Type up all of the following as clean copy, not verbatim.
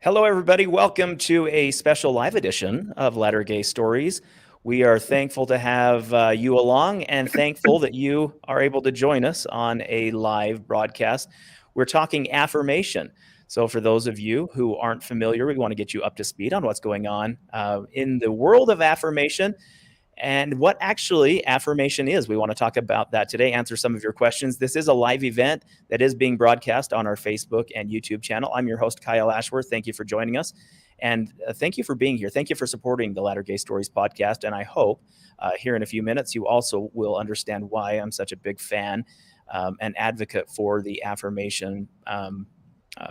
Hello, everybody. Welcome to a special live edition of Latter Gay Stories. We are thankful to have you along and thankful that you are able to join us on a live broadcast. We're talking affirmation. So for those of you who aren't familiar, we want to get you up to speed on what's going on in the world of affirmation and what actually affirmation is. We want to talk about that today, answer some of your questions. This is a live event that is being broadcast on our Facebook and YouTube channel. I'm your host, Kyle Ashworth. Thank you for joining us. And thank you for being here. Thank you for supporting the Latter Gay Stories podcast. And I hope here in a few minutes, you also will understand why I'm such a big fan and advocate for the affirmation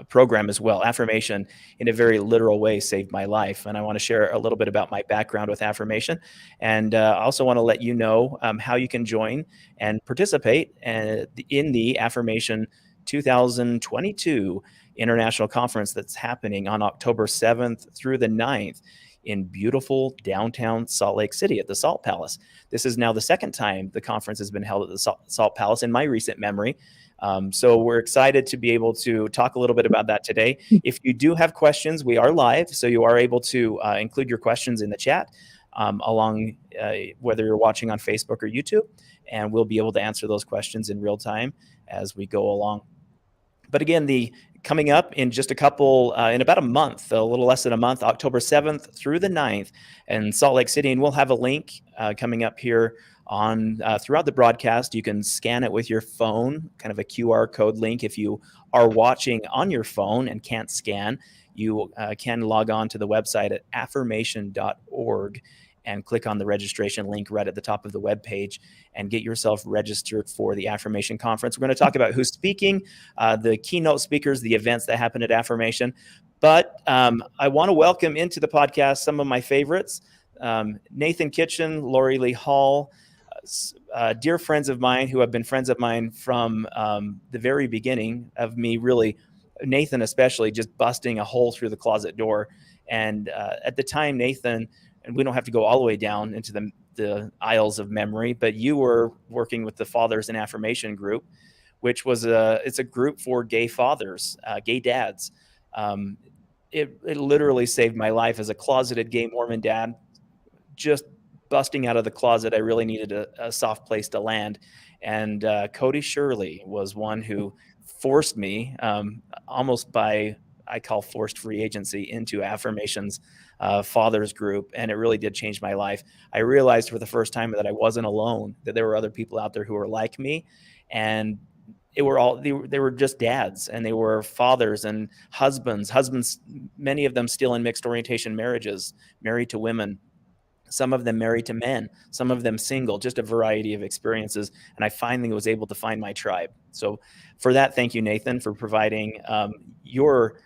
program as well. Affirmation, in a very literal way, saved my life. And I want to share a little bit about my background with affirmation. And I also want to let you know how you can join and participate in the Affirmation 2022 International Conference that's happening on October 7th through the 9th in beautiful downtown Salt Lake City at the Salt Palace. This is now the second time the conference has been held at the Salt Palace in my recent memory. So we're excited to be able to talk a little bit about that today. If you do have questions, we are live, so you are able to include your questions in the chat along whether you're watching on Facebook or YouTube, and we'll be able to answer those questions in real time as we go along. But again, coming up in just a couple, in about a month, a little less than a month, October 7th through the 9th in Salt Lake City, and we'll have a link coming up here on throughout the broadcast. You can scan it with your phone, kind of a QR code link. If you are watching on your phone and can't scan, you can log on to the website at affirmation.org and click on the registration link right at the top of the web page and get yourself registered for the Affirmation Conference. We're going to talk about who's speaking, the keynote speakers, the events that happen at Affirmation. But I want to welcome into the podcast some of my favorites, Nathan Kitchen, Laurie Lee Hall, dear friends of mine who have been friends of mine from the very beginning of me, really, Nathan especially, just busting a hole through the closet door. And at the time, Nathan, and we don't have to go all the way down into the aisles of memory, but you were working with the Fathers in Affirmation group, which was it's a group for gay fathers, gay dads. It literally saved my life as a closeted gay Mormon dad. Just busting out of the closet, I really needed a soft place to land. And Cody Shirley was one who forced me almost by, I call forced free agency, into Affirmation's fathers group. And it really did change my life. I realized for the first time that I wasn't alone, that there were other people out there who were like me. And they were just dads, and they were fathers and husbands, many of them still in mixed orientation marriages, married to women. Some of them married to men, some of them single, just a variety of experiences. And I finally was able to find my tribe. So for that, thank you, Nathan, for providing your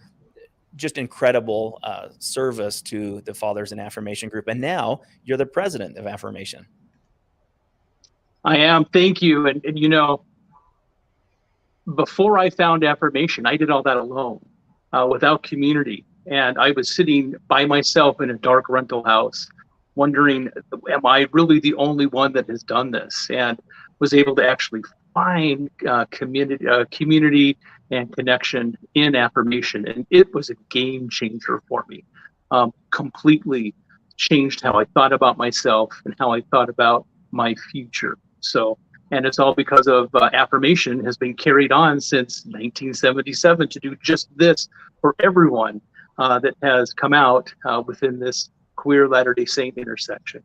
just incredible service to the Fathers in Affirmation group. And now you're the president of Affirmation. I am. Thank you. And you know, before I found Affirmation, I did all that alone without community. And I was sitting by myself in a dark rental house, wondering, am I really the only one that has done this? And was able to actually find community and connection in Affirmation. And it was a game changer for me. Completely changed how I thought about myself and how I thought about my future. So, and it's all because of Affirmation has been carried on since 1977 to do just this for everyone that has come out within this queer Latter-day Saint intersection.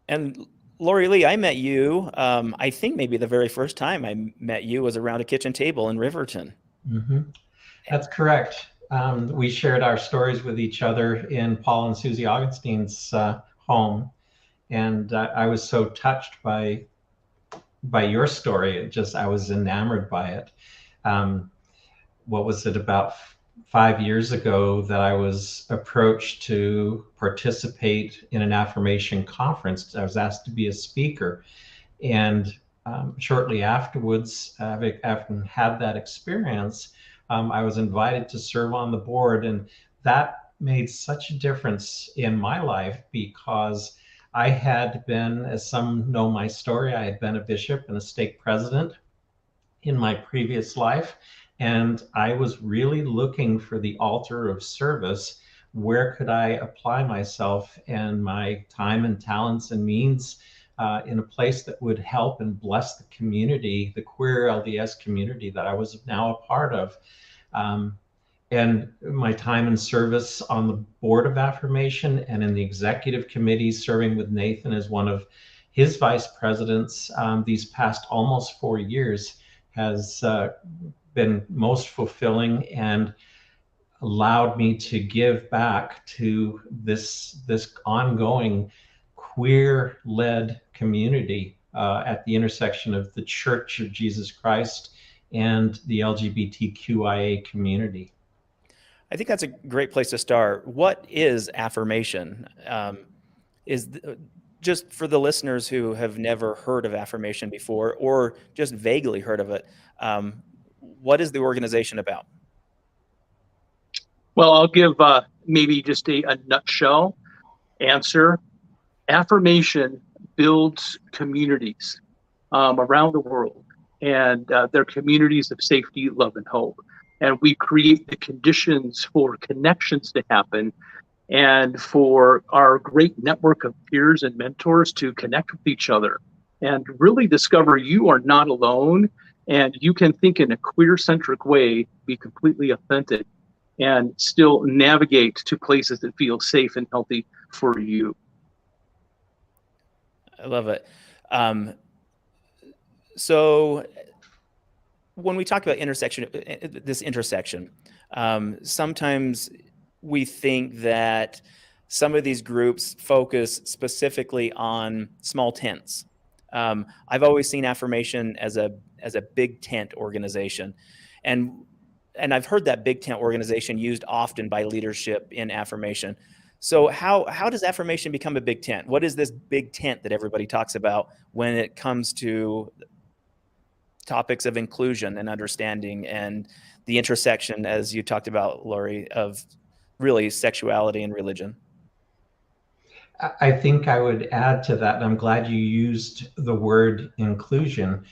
And Laurie Lee, I met you, I think maybe the very first time I met you was around a kitchen table in Riverton. Mm-hmm. That's correct. We shared our stories with each other in Paul and Susie Augustine's home. And I was so touched by your story. I was enamored by it. What was it, about 5 years ago, that I was approached to participate in an Affirmation conference. I was asked to be a speaker. And shortly afterwards, after had that experience, I was invited to serve on the board. And that made such a difference in my life, because I had been, as some know my story, I had been a bishop and a stake president in my previous life. And I was really looking for the altar of service. Where could I apply myself and my time and talents and means in a place that would help and bless the community, the queer LDS community that I was now a part of. And my time and service on the board of Affirmation and in the executive committee, serving with Nathan as one of his vice presidents these past almost 4 years, has been most fulfilling and allowed me to give back to this ongoing queer-led community at the intersection of the Church of Jesus Christ and the LGBTQIA community. I think that's a great place to start. What is affirmation? Just for the listeners who have never heard of affirmation before or just vaguely heard of it, what is the organization about? Well, I'll give maybe just a nutshell answer. Affirmation builds communities around the world, and they're communities of safety, love, and hope. And we create the conditions for connections to happen and for our great network of peers and mentors to connect with each other and really discover you are not alone, and you can think in a queer-centric way, be completely authentic, and still navigate to places that feel safe and healthy for you. I love it. So when we talk about this intersection, sometimes we think that some of these groups focus specifically on small tents. I've always seen Affirmation as a big tent organization, and I've heard that big tent organization used often by leadership in Affirmation. So how does Affirmation become a big tent? What is this big tent that everybody talks about when it comes to topics of inclusion and understanding and the intersection, as you talked about, Laurie, of really sexuality and religion? I think I would add to that, and I'm glad you used the word inclusion,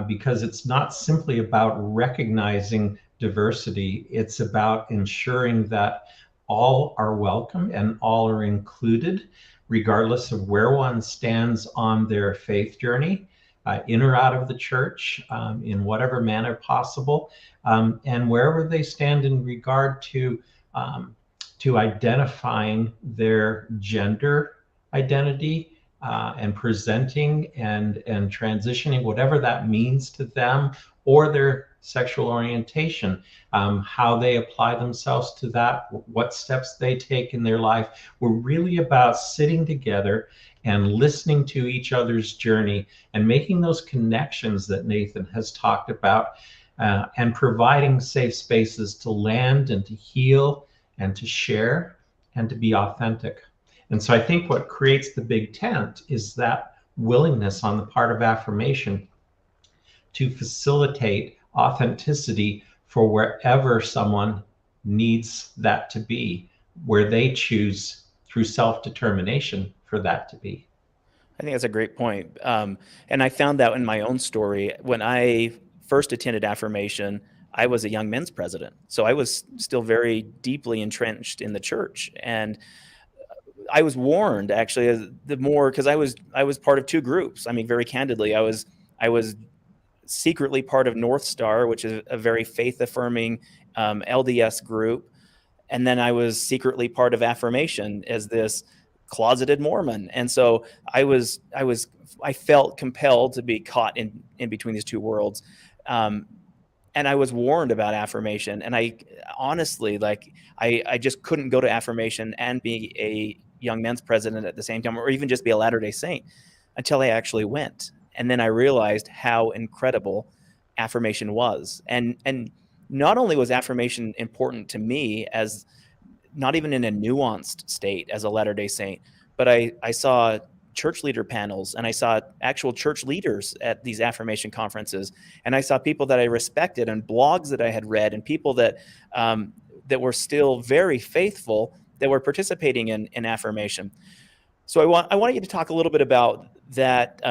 because it's not simply about recognizing diversity. It's about ensuring that all are welcome and all are included, regardless of where one stands on their faith journey, in or out of the church, in whatever manner possible, and wherever they stand in regard to identifying their gender identity and presenting and transitioning, whatever that means to them, or their sexual orientation, how they apply themselves to that, what steps they take in their life. We're really about sitting together and listening to each other's journey and making those connections that Nathan has talked about, and providing safe spaces to land and to heal and to share and to be authentic. And so I think what creates the big tent is that willingness on the part of Affirmation to facilitate authenticity for wherever someone needs that to be, where they choose through self-determination for that to be. I think that's a great point. And I found that in my own story. When I first attended Affirmation, I was a young men's president. So I was still very deeply entrenched in the church. And I was warned, actually, because I was part of two groups. I mean, very candidly, I was secretly part of North Star, which is a very faith-affirming LDS group. And then I was secretly part of Affirmation as this closeted Mormon. And so I felt compelled to be caught in between these two worlds. And I was warned about Affirmation. And I honestly, I just couldn't go to Affirmation and be a young men's president at the same time, or even just be a Latter-day Saint, until I actually went. And then I realized how incredible Affirmation was. And not only was Affirmation important to me, as not even in a nuanced state as a Latter-day Saint, but I saw church leader panels, and I saw actual church leaders at these Affirmation conferences, and I saw people that I respected and blogs that I had read and people that were still very faithful that were participating in Affirmation. So I want you to talk a little bit about that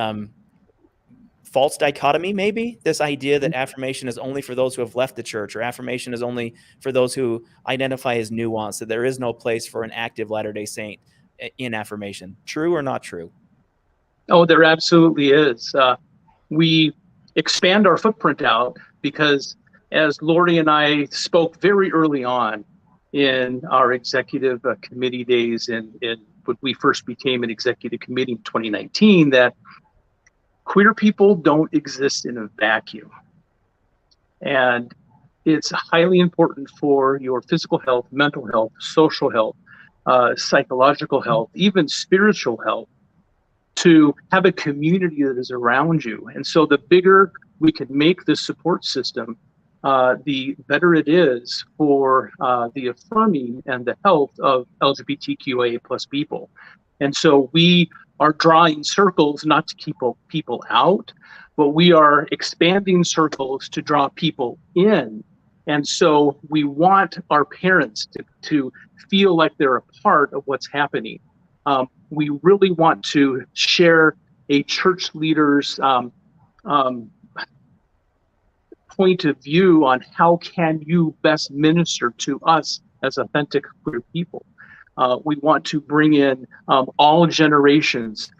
false dichotomy, maybe this idea that affirmation is only for those who have left the church, or affirmation is only for those who identify as nuanced, that there is no place for an active Latter-day Saint in affirmation. True or not true? Oh, there absolutely is. We expand our footprint out because, as Laurie and I spoke very early on in our executive committee days, in when we first became an executive committee in 2019, that queer people don't exist in a vacuum. And it's highly important for your physical health, mental health, social health, psychological health, even spiritual health, to have a community that is around you. And so the bigger we can make this support system, the better it is for the affirming and the health of LGBTQIA plus people. And so we are drawing circles not to keep people out, but we are expanding circles to draw people in. And so we want our parents to feel like they're a part of what's happening. We really want to share a church leader's point of view on how can you best minister to us as authentic queer people. We want to bring in all generations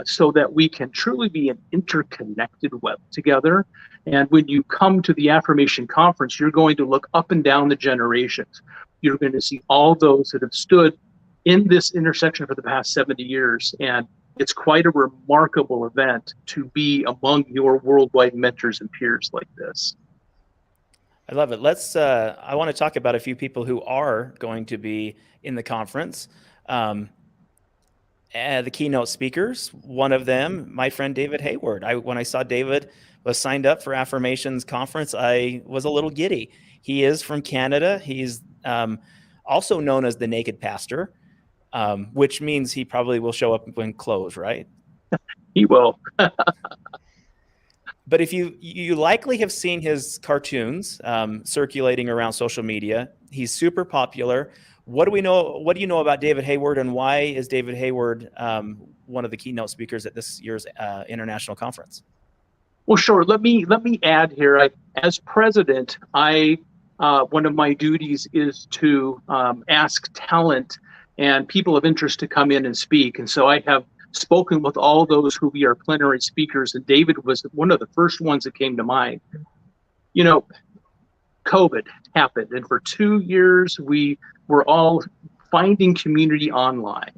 so that we can truly be an interconnected web together. And when you come to the Affirmation Conference, you're going to look up and down the generations. You're going to see all those that have stood in this intersection for the past 70 years. And it's quite a remarkable event to be among your worldwide mentors and peers like this. I love it. Let's, I want to talk about a few people who are going to be in the conference. The keynote speakers, one of them, my friend David HAYWARD. When I saw David was signed up for Affirmation's conference, I was a little giddy. He is from Canada. He's also known as the Naked Pastor, which means he probably will show up in clothes, right? He will. But if you likely have seen his cartoons circulating around social media. He's super popular. What do we know? What do you know about David HAYWARD, and why is David HAYWARD one of the keynote speakers at this year's international conference? Well, sure. Let me add here. As president, one of my duties is to ask talent and people of interest to come in and speak. And so I have spoken with all those who we are plenary speakers, and David was one of the first ones that came to mind. You know, COVID happened, and for 2 years we were all finding community online.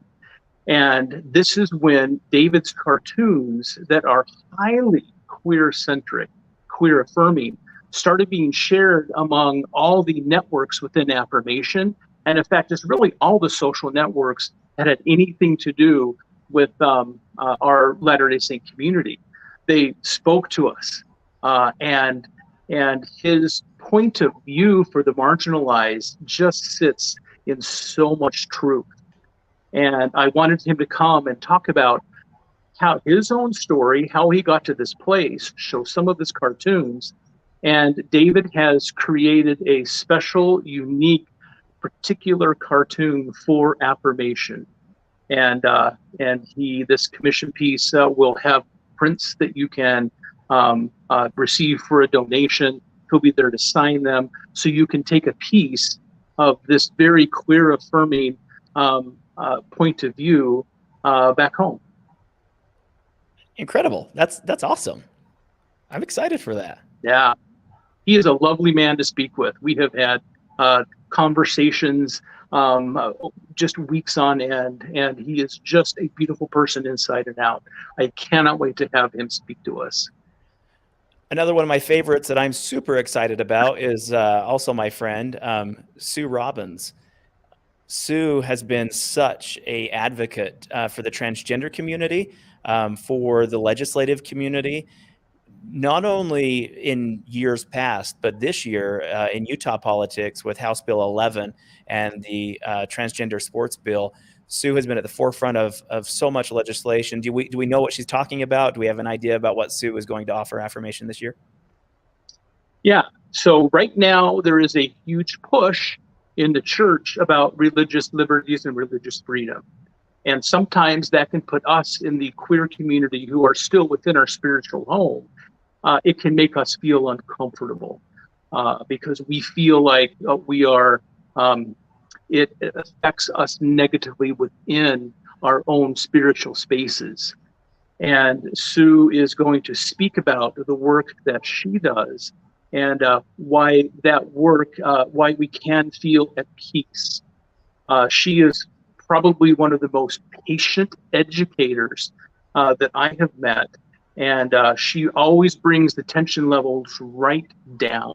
And this is when David's cartoons that are highly queer-centric, queer-affirming, started being shared among all the networks within Affirmation. And in fact, it's really all the social networks that had anything to do with our Latter-day Saint community. They spoke to us, and his point of view for the marginalized just sits in so much truth. And I wanted him to come and talk about how his own story, how he got to this place, show some of his cartoons. And David has created a special, unique, particular cartoon for Affirmation. And this commission piece will have prints that you can receive for a donation. He'll be there to sign them, so you can take a piece of this very queer affirming point of view back home. Incredible. That's awesome. I'm excited for that. Yeah, he is a lovely man to speak with. We have had conversations just weeks on end, and he is just a beautiful person inside and out. I cannot wait to have him speak to us. Another one of my favorites that I'm super excited about is also my friend, Sue Robbins. Sue has been such an advocate for the transgender community, for the legislative community, not only in years past, but this year in Utah politics with House Bill 11 and the transgender sports bill. Sue has been at the forefront of so much legislation. Do we know what she's talking about? Do we have an idea about what Sue is going to offer Affirmation this year? Yeah. So right now there is a huge push in the church about religious liberties and religious freedom. And sometimes that can put us in the queer community who are still within our spiritual home. It can make us feel uncomfortable because we feel like we are, it affects us negatively within our own spiritual spaces. And Sue is going to speak about the work that she does and why that work, why we can feel at peace. She is probably one of the most patient educators that I have met. And she always brings the tension levels right down.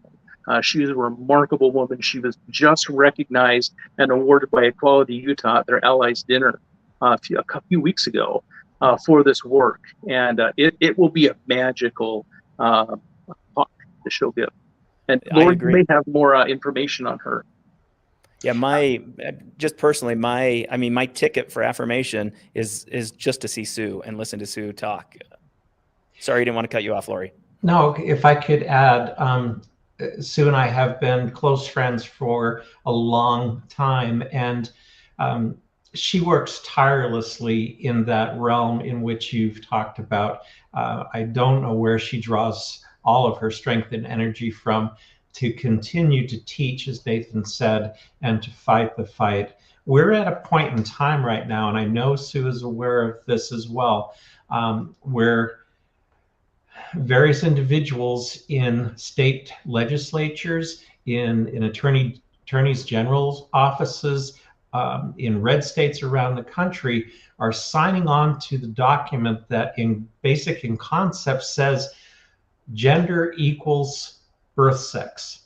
She is a remarkable woman. She was just recognized and awarded by Equality Utah at their Allies Dinner a few weeks ago for this work. And it will be a magical talk that she'll give. And Laurie, you may have more information on her. Yeah, just personally, my ticket for Affirmation is just to see Sue and listen to Sue talk. Sorry, I didn't want to cut you off, Laurie. No, if I could add, Sue and I have been close friends for a long time, and she works tirelessly in that realm in which you've talked about. I don't know where she draws all of her strength and energy from to continue to teach, as Nathan said, and to fight the fight. We're at a point in time right now, and I know Sue is aware of this as well, where various individuals in state legislatures, in attorneys general's offices, in red states around the country are signing on to the document that in concept says gender equals birth sex.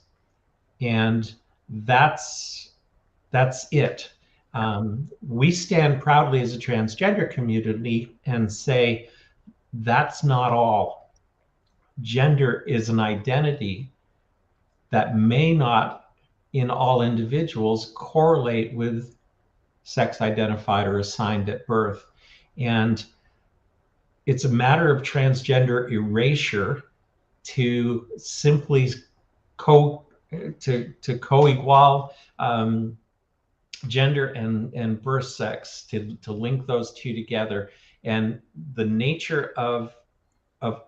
And that's it. We stand proudly as a transgender community and say, that's not all. Gender is an identity that may not, in all individuals, correlate with sex identified or assigned at birth. And it's a matter of transgender erasure to simply co-equal gender and birth sex, to link those two together. And the nature of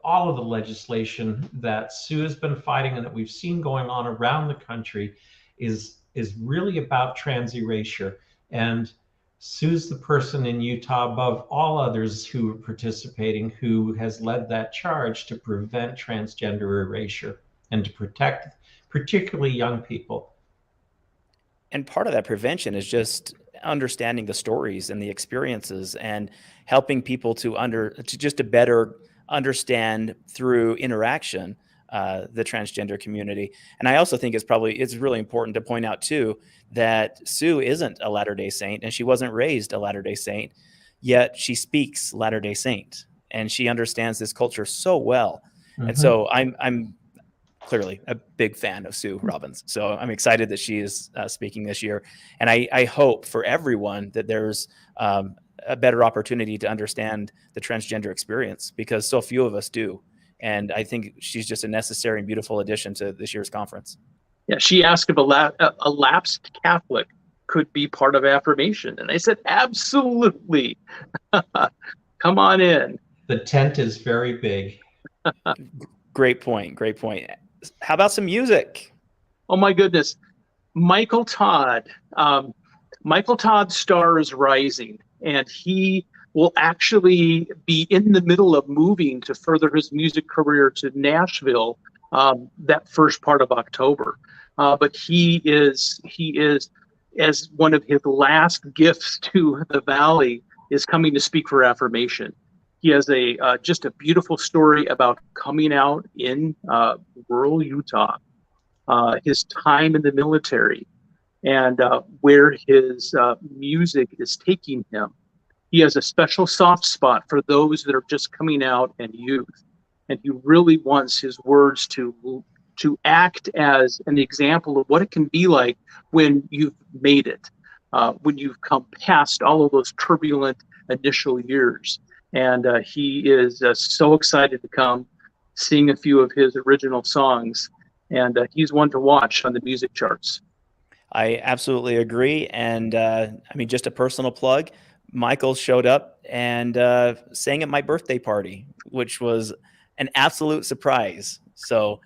all of the legislation that Sue has been fighting and that we've seen going on around the country is really about trans erasure. And Sue's the person in Utah above all others who are participating who has led that charge to prevent transgender erasure and to protect particularly young people. And part of that prevention is just understanding the stories and the experiences and helping people to better understand through interaction the transgender community. And I also think it's really important to point out too that Sue isn't a Latter-day Saint, and she wasn't raised a Latter-day Saint, yet she speaks Latter-day Saint and she understands this culture so well. Mm-hmm. And so I'm clearly a big fan of Sue Robbins. So I'm excited that she is speaking this year. And I hope for everyone that there's a better opportunity to understand the transgender experience, because so few of us do. And I think she's just a necessary and beautiful addition to this year's conference. Yeah, she asked if a lapsed Catholic could be part of Affirmation. And I said, absolutely. Come on in. The tent is very big. Great point. Great point. How about some music? Oh, my goodness. Michael Todd. Michael Todd's star is rising, and he will actually be in the middle of moving to further his music career to Nashville that first part of October. But he is, as one of his last gifts to the Valley, is coming to speak for Affirmation. He has just a beautiful story about coming out in rural Utah, his time in the military, and where his music is taking him. He has a special soft spot for those that are just coming out and youth. And he really wants his words to act as an example of what it can be like when you've made it, when you've come past all of those turbulent initial years. And he is so excited to come sing a few of his original songs. And he's one to watch on the music charts. I absolutely agree. And just a personal plug. Michael showed up and sang at my birthday party, which was an absolute surprise. So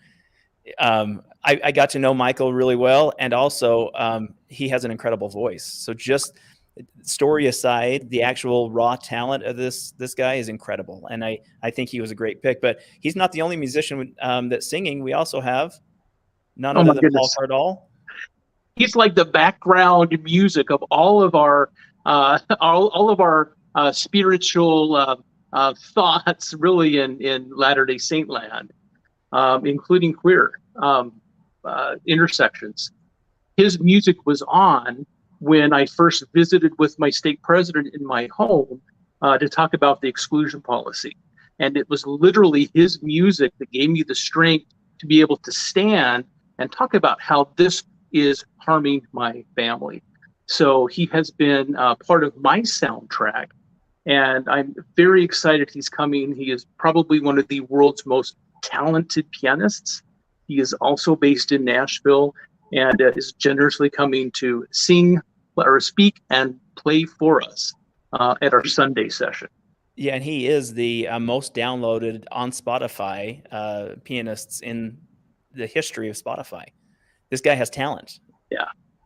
I got to know Michael really well, and also he has an incredible voice. So just story aside, the actual raw talent of this guy is incredible, and I think he was a great pick. But he's not the only musician that's singing. We also have none other than Paul CARDALL. He's like the background music of all of our spiritual thoughts, really, in Latter-day Saint land, including queer intersections. His music was on when I first visited with my state president in my home to talk about the exclusion policy. And it was literally his music that gave me the strength to be able to stand and talk about how this is harming my family. So he has been part of my soundtrack, and I'm very excited he's coming. He is probably one of the world's most talented pianists. He is also based in Nashville and is generously coming to sing or speak and play for us at our Sunday session. Yeah, and he is the most downloaded on Spotify pianists in the history of Spotify. This guy has talent. Yeah.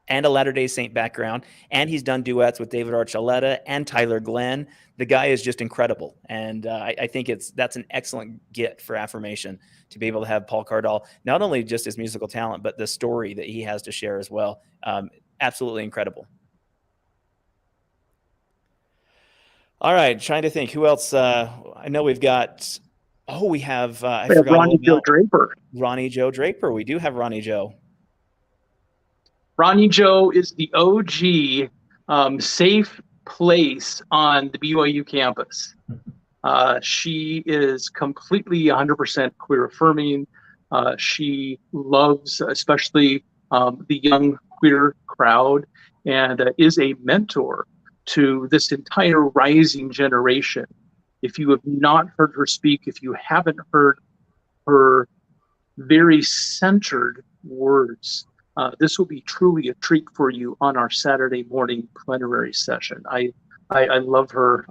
And a Latter-day Saint background. And he's done duets with David Archuleta and Tyler Glenn. The guy is just incredible. And I think that's an excellent get for Affirmation, to be able to have Paul CARDALL, not only just his musical talent, but the story that he has to share as well. Absolutely incredible. All right, trying to think who else. I know we've got. We have. I forgot Ronnie Joe Draper. Ronnie Joe Draper. We do have Ronnie Joe. Ronnie Joe is the OG safe place on the BYU campus. She is completely 100% queer affirming. She loves especially the young queer crowd, and is a mentor to this entire rising generation. If you have not heard her speak, if you haven't heard her very centered words, this will be truly a treat for you on our Saturday morning plenary session. I love her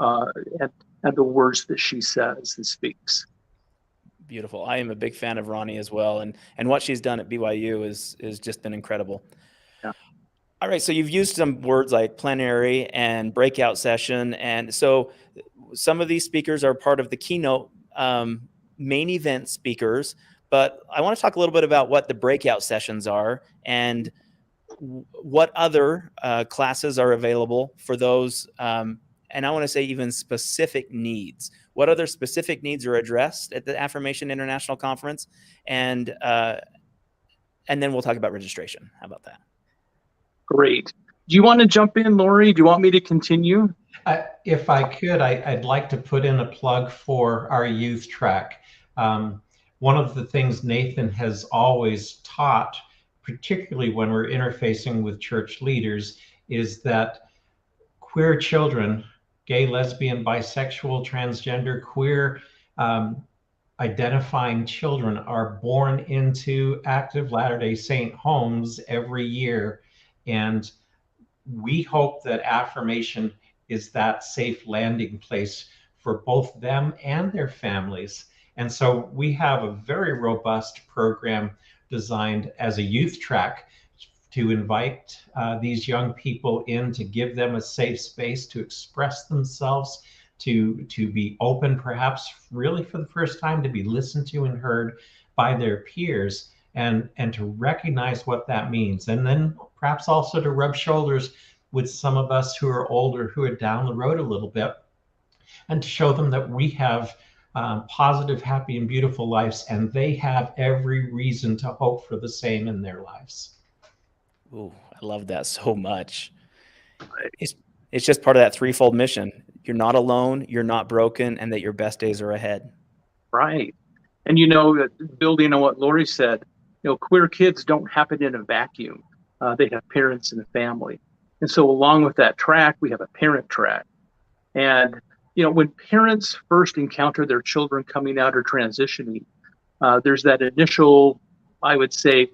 and the words that she says and speaks. Beautiful. I am a big fan of Ronnie as well, and what she's done at BYU is just been incredible. Yeah. All right, so you've used some words like plenary and breakout session, and so some of these speakers are part of the keynote main event speakers. But I want to talk a little bit about what the breakout sessions are and what other classes are available for those. And I want to say even specific needs. What other specific needs are addressed at the Affirmation International Conference? And then we'll talk about registration. How about that? Great. Do you want to jump in, Laurie? Do you want me to continue? If I could, I'd like to put in a plug for our youth track. One of the things Nathan has always taught, particularly when we're interfacing with church leaders, is that queer children, gay, lesbian, bisexual, transgender, queer identifying children are born into active Latter-day Saint homes every year. And we hope that Affirmation is that safe landing place for both them and their families. And so we have a very robust program designed as a youth track to invite these young people in, to give them a safe space to express themselves, to be open, perhaps really for the first time, to be listened to and heard by their peers, and to recognize what that means. And then perhaps also to rub shoulders with some of us who are older, who are down the road a little bit, and to show them that we have positive, happy, and beautiful lives, and they have every reason to hope for the same in their lives. Ooh, I love that so much. It's just part of that threefold mission. You're not alone, you're not broken, and that your best days are ahead. Right. And building on what Laurie said, queer kids don't happen in a vacuum. They have parents and a family. And so along with that track, we have a parent track. And when parents first encounter their children coming out or transitioning, there's that initial, I would say,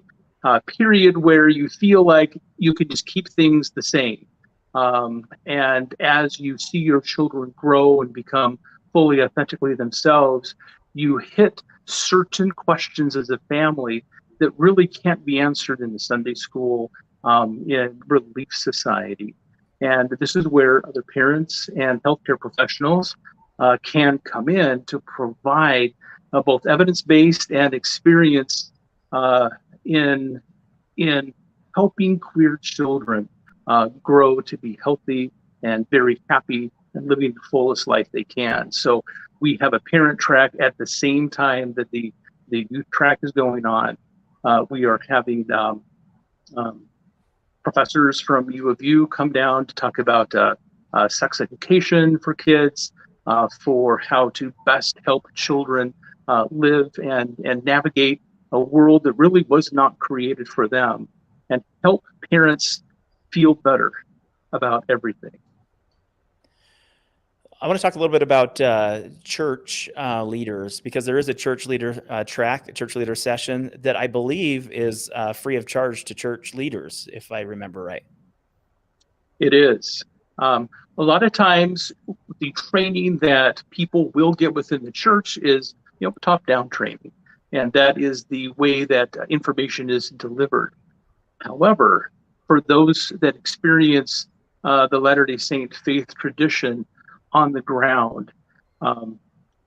period where you feel like you could just keep things the same. And as you see your children grow and become fully authentically themselves, you hit certain questions as a family that really can't be answered in the Sunday school, in Relief Society. And this is where other parents and healthcare professionals can come in to provide both evidence-based and experience in helping queer children grow to be healthy and very happy and living the fullest life they can. So we have a parent track at the same time that the youth track is going on. We are having professors from U of U come down to talk about sex education for kids, for how to best help children live and navigate a world that really was not created for them, and help parents feel better about everything. I want to talk a little bit about church leaders, because there is a church leader track, a church leader session that I believe is free of charge to church leaders, if I remember right. It is. A lot of times the training that people will get within the church is, top-down training. And that is the way that information is delivered. However, for those that experience the Latter-day Saint faith tradition on the ground,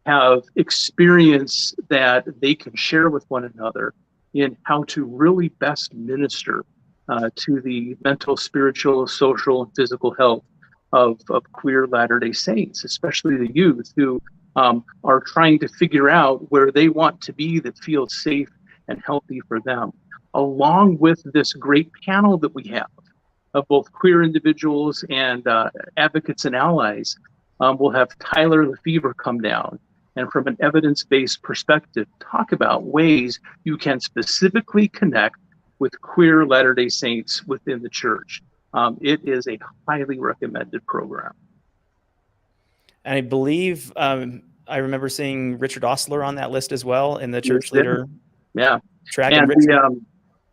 have experience that they can share with one another in how to really best minister to the mental, spiritual, social, and physical health of queer Latter-day Saints, especially the youth who are trying to figure out where they want to be that feels safe and healthy for them. Along with this great panel that we have of both queer individuals and advocates and allies, we'll have Tyler Lefevre come down and, from an evidence-based perspective, talk about ways you can specifically connect with queer Latter-day Saints within the church. It is a highly recommended program. And I believe I remember seeing Richard Ostler on that list as well in the church leader track. And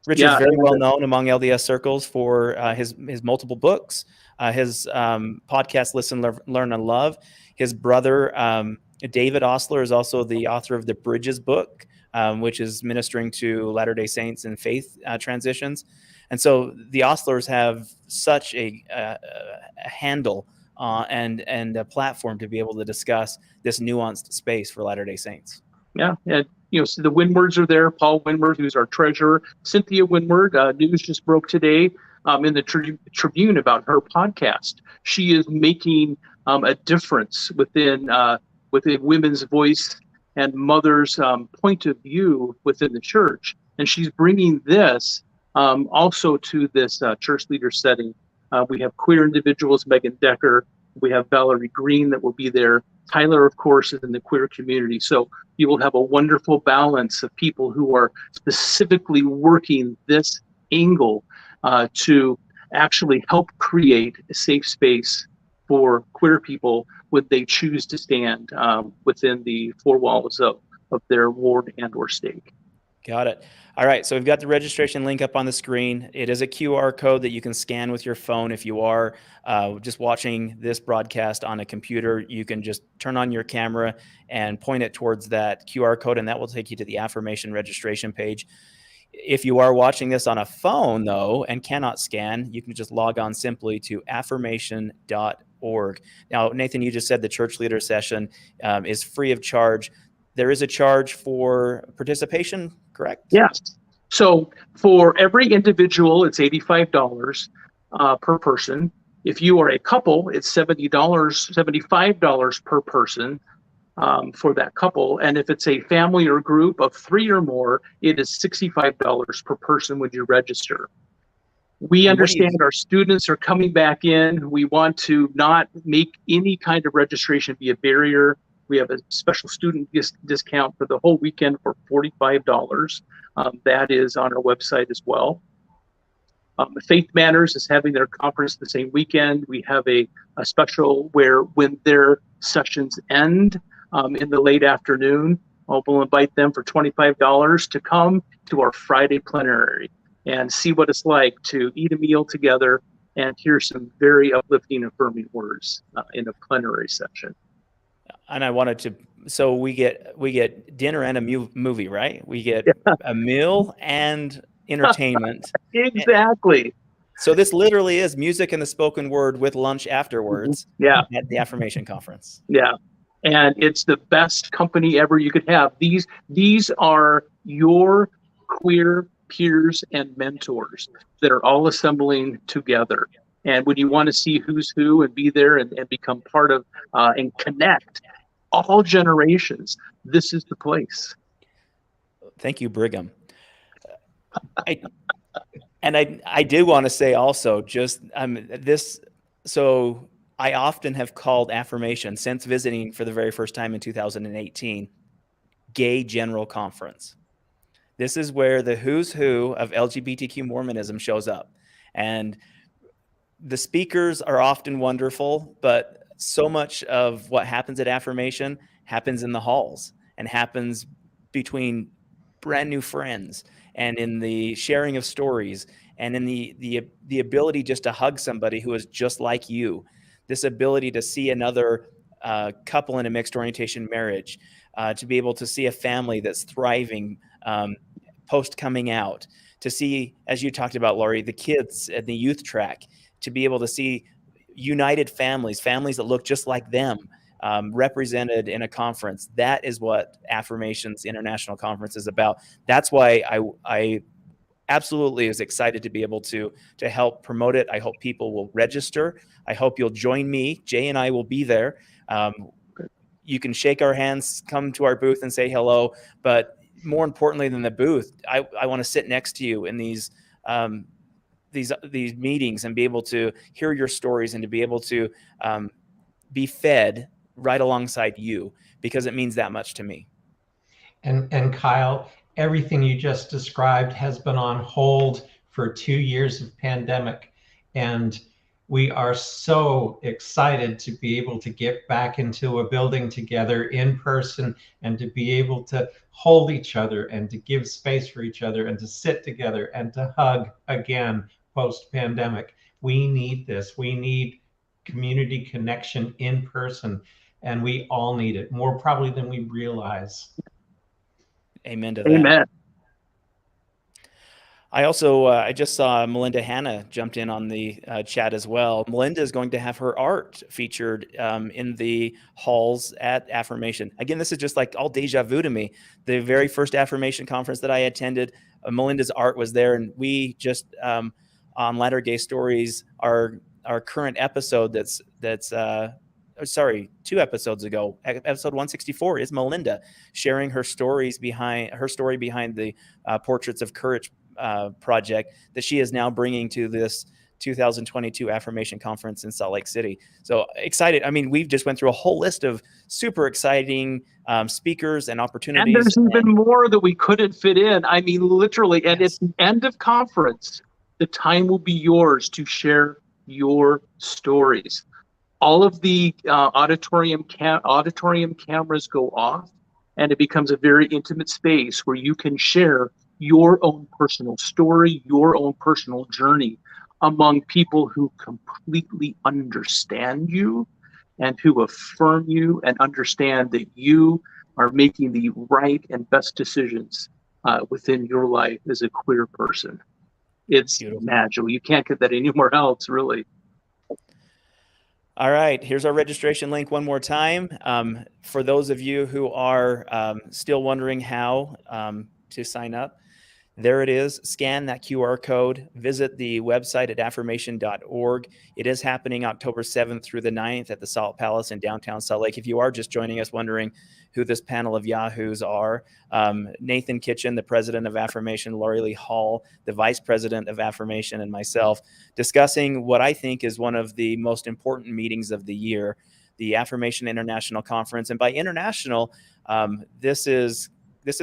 Richard's very well known among LDS circles for his multiple books, his podcast, Listen, Learn, and Love. His brother, David Ostler, is also the author of the Bridges book, which is ministering to Latter-day Saints and faith transitions. And so the Ostlers have such a handle and a platform to be able to discuss this nuanced space for Latter-day Saints. Yeah, and so the Windwards are there. Paul Windward, who's our treasurer. Cynthia Windward, news just broke today in the Tribune about her podcast. She is making a difference within women's voice and mothers' point of view within the church, and she's bringing this also to this church leader setting. We have queer individuals, Megan Decker. We have Valerie Green that will be there. Tyler, of course, is in the queer community. So you will have a wonderful balance of people who are specifically working this angle to actually help create a safe space for queer people when they choose to stand within the four walls of their ward and or stake. Got it. All right, so we've got the registration link up on the screen. It is a QR code that you can scan with your phone. If you are just watching this broadcast on a computer, you can just turn on your camera and point it towards that QR code, and that will take you to the Affirmation registration page. If you are watching this on a phone, though, and cannot scan, you can just log on simply to affirmation.org. Now, Nathan, you just said the church leader session is free of charge. There is a charge for participation, correct? Yes. So for every individual, it's $85 per person. If you are a couple, it's $75 per person for that couple. And if it's a family or group of 3 or more, it is $65 per person when you register. We understand our students are coming back in. We want to not make any kind of registration be a barrier. We have a special student discount for the whole weekend for $45. That is on our website as well. Faith Matters is having their conference the same weekend. We have a special where when their sessions end in the late afternoon, we'll invite them for $25 to come to our Friday plenary and see what it's like to eat a meal together and hear some very uplifting, affirming words in a plenary session. And I wanted to, so we get dinner and a movie, right? We get a meal and entertainment. Exactly. So this literally is music and the spoken word with lunch afterwards. Yeah. At the Affirmation Conference. Yeah. And it's the best company ever you could have. These are your queer peers and mentors that are all assembling together. And when you want to see who's who and be there and become part of and connect all generations, this is the place. Thank you, Brigham. I did want to say also just this. So I often have called Affirmation, since visiting for the very first time in 2018, Gay General Conference. This is where the who's who of LGBTQ Mormonism shows up. And the speakers are often wonderful, but so much of what happens at Affirmation happens in the halls and happens between brand new friends and in the sharing of stories and in the ability just to hug somebody who is just like you. This ability to see another couple in a mixed orientation marriage, to be able to see a family that's thriving post coming out, to see, as you talked about, Laurie, the kids at the youth track, to be able to see united families that look just like them, represented in a conference. That is what Affirmations International Conference is about. That's why I absolutely is excited to be able to help promote it. I hope people will register. I hope you'll join me. Jay and I will be there. You can shake our hands, come to our booth and say hello. But more importantly than the booth, I want to sit next to you in these meetings and be able to hear your stories and to be able to be fed right alongside you, because it means that much to me. And Kyle, everything you just described has been on hold for 2 years of pandemic. And we are so excited to be able to get back into a building together in person and to be able to hold each other and to give space for each other and to sit together and to hug again post-pandemic. We need this. We need community connection in person, and we all need it more probably than we realize. Amen to that. Amen. I also, I just saw Melinda Hanna jumped in on the chat as well. Melinda is going to have her art featured in the halls at Affirmation. Again, this is just like all deja vu to me. The very first Affirmation conference that I attended, Melinda's art was there, and we just on Latter Gay Stories, our current episode that's 2 episodes ago, episode 164, is Melinda sharing her story behind the Portraits of Courage project that she is now bringing to this 2022 Affirmation Conference in Salt Lake City. So excited. I mean, we've just went through a whole list of super exciting speakers and opportunities. And there's even more that we couldn't fit in. I mean, literally. And Yes. It's the end of conference. The time will be yours to share your stories. All of the auditorium cameras go off, and it becomes a very intimate space where you can share your own personal story, your own personal journey among people who completely understand you and who affirm you and understand that you are making the right and best decisions within your life as a queer person. It's Beautiful. magical. You can't get that anywhere else, really. All right, here's our registration link one more time. For those of you who are still wondering how to sign up, there it is. Scan that QR code. Visit the website at affirmation.org. It is happening October 7th through the 9th at the Salt Palace in downtown Salt Lake. If you are just joining us wondering who this panel of yahoos are, Nathan Kitchen, the president of Affirmation, Laurie Lee Hall, the vice president of Affirmation, and myself, discussing what I think is one of the most important meetings of the year, the Affirmation International Conference. And by international, this is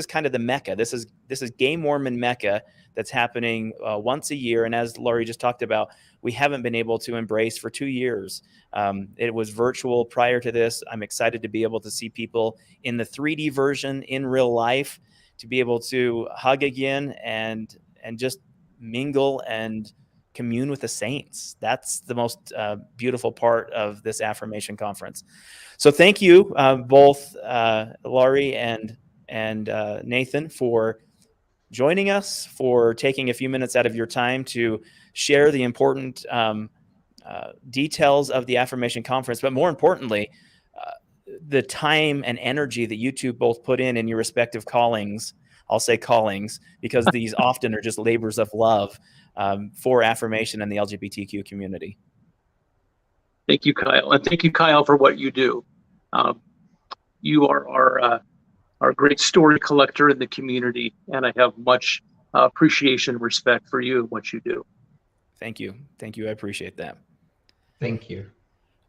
kind of the Mecca. This is Gay Mormon Mecca that's happening once a year. And as Laurie just talked about, we haven't been able to embrace for 2 years. It was virtual prior to this. I'm excited to be able to see people in the 3D version in real life, to be able to hug again and just mingle and commune with the saints. That's the most beautiful part of this Affirmation Conference. So thank you both, Laurie and Nathan, for joining us, for taking a few minutes out of your time to share the important details of the Affirmation Conference, but more importantly, the time and energy that you two both put in your respective callings. I'll say callings because these often are just labors of love for affirmation and the LGBTQ community. Thank you, Kyle. And thank you, Kyle, for what you do. You are our great story collector in the community, and I have much appreciation and respect for you and what you do. Thank you. Thank you. I appreciate that. Thank you.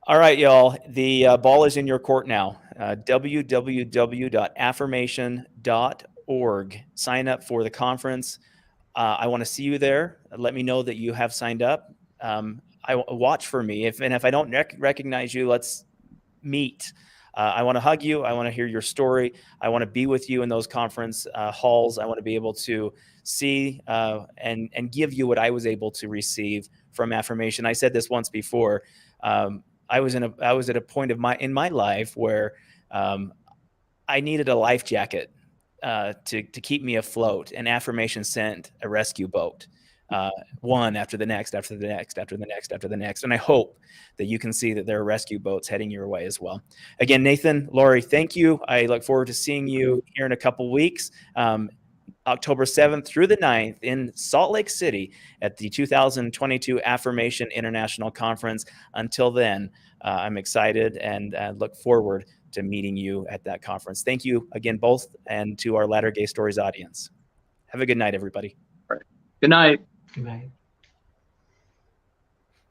All right, y'all. The ball is in your court now. www.affirmation.org. Sign up for the conference. I want to see you there. Let me know that you have signed up. Watch for me. If I don't recognize you, let's meet. I want to hug you. I want to hear your story. I want to be with you in those conference halls. I want to be able to see and give you what I was able to receive from Affirmation. I said this once before. I was at a point in my life where I needed a life jacket to keep me afloat, and Affirmation sent a rescue boat, one after the next, after the next, after the next, after the next. And I hope that you can see that there are rescue boats heading your way as well. Again, Nathan, Laurie, thank you. I look forward to seeing you here in a couple weeks. October 7th through the 9th in Salt Lake City at the 2022 Affirmation International Conference. Until then, I'm excited and look forward to meeting you at that conference. Thank you again, both, and to our Latter Gay Stories audience. Have a good night, everybody. All right. Good night. Good night.